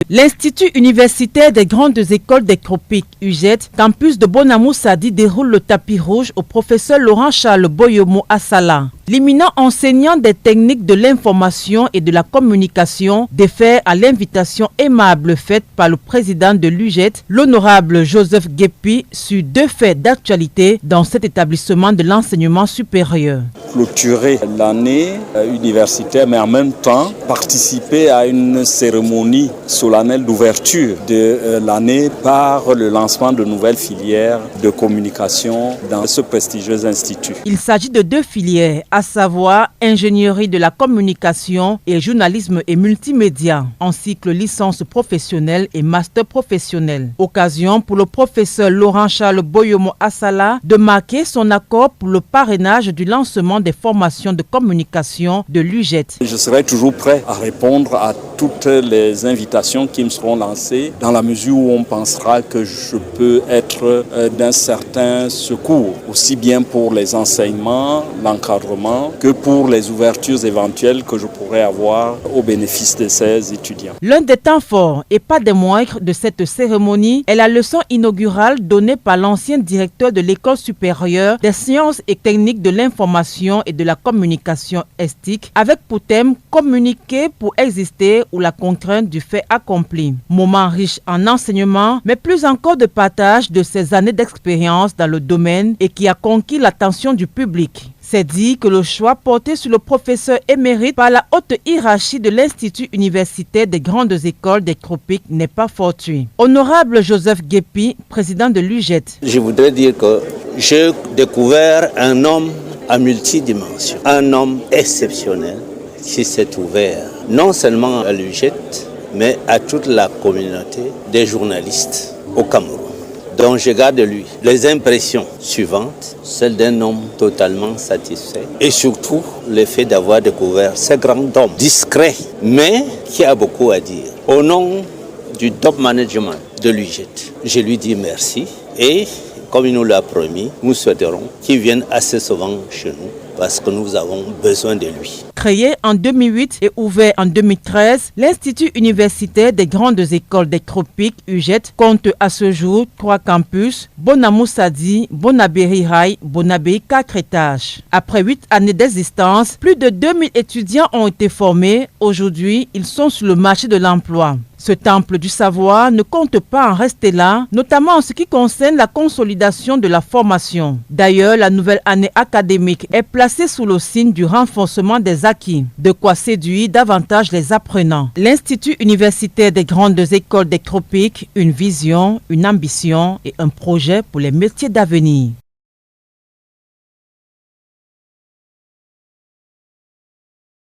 L'Institut universitaire des grandes écoles des tropiques, UGET, campus de Bonamou-Sadi, déroule le tapis rouge au professeur Laurent-Charles Boyomo Assala. L'éminent enseignant des techniques de l'information et de la communication défère à l'invitation aimable faite par le président de l'UGET, l'honorable Joseph Guépi, sur deux faits d'actualité dans cet établissement de l'enseignement supérieur. Clôturer l'année universitaire, mais en même temps participer à une cérémonie solennelle d'ouverture de l'année par le lancement de nouvelles filières de communication dans ce prestigieux institut. Il s'agit de deux filières, à savoir ingénierie de la communication et journalisme et multimédia, en cycle licence professionnelle et master professionnel. Occasion pour le professeur Laurent-Charles Boyomo Assala de marquer son accord pour le parrainage du lancement des formations de communication de l'UGET. Je serai toujours prêt à répondre à toutes les invitations qui me seront lancées dans la mesure où on pensera que je peux être d'un certain secours, aussi bien pour les enseignements, l'encadrement, que pour les ouvertures éventuelles que je pourrais avoir au bénéfice de ces étudiants. L'un des temps forts et pas des moindres de cette cérémonie est la leçon inaugurale donnée par l'ancien directeur de l'École supérieure des sciences et techniques de l'information et de la communication ESTIC, avec pour thème « Communiquer pour exister » ou la contrainte du fait accompli. Moment riche en enseignement, mais plus encore de partage de ses années d'expérience dans le domaine et qui a conquis l'attention du public. C'est dit que le choix porté sur le professeur émérite par la haute hiérarchie de l'Institut universitaire des grandes écoles des tropiques n'est pas fortuit. Honorable Joseph Guépi, président de l'UGET. Je voudrais dire que j'ai découvert un homme à multidimension, un homme exceptionnel qui s'est ouvert non seulement à l'UGET, mais à toute la communauté des journalistes au Cameroun. Donc je garde de lui les impressions suivantes, celles d'un homme totalement satisfait et surtout le fait d'avoir découvert ce grand homme discret mais qui a beaucoup à dire. Au nom du top management de l'UGET, je lui dis merci et comme il nous l'a promis, nous souhaiterons qu'il vienne assez souvent chez nous parce que nous avons besoin de lui. Créé en 2008 et ouvert en 2013, l'Institut universitaire des grandes écoles des tropiques UGET compte à ce jour 3 campus, Bonamou-Sadi, Bonabéry-Rai, Bonabéry-4 Après 8 années d'existence, plus de 2000 étudiants ont été formés. Aujourd'hui, ils sont sur le marché de l'emploi. Ce temple du savoir ne compte pas en rester là, notamment en ce qui concerne la consolidation de la formation. D'ailleurs, la nouvelle année académique est placée sous le signe du renforcement des acquis, de quoi séduire davantage les apprenants. L'Institut universitaire des grandes écoles des tropiques, une vision, une ambition et un projet pour les métiers d'avenir.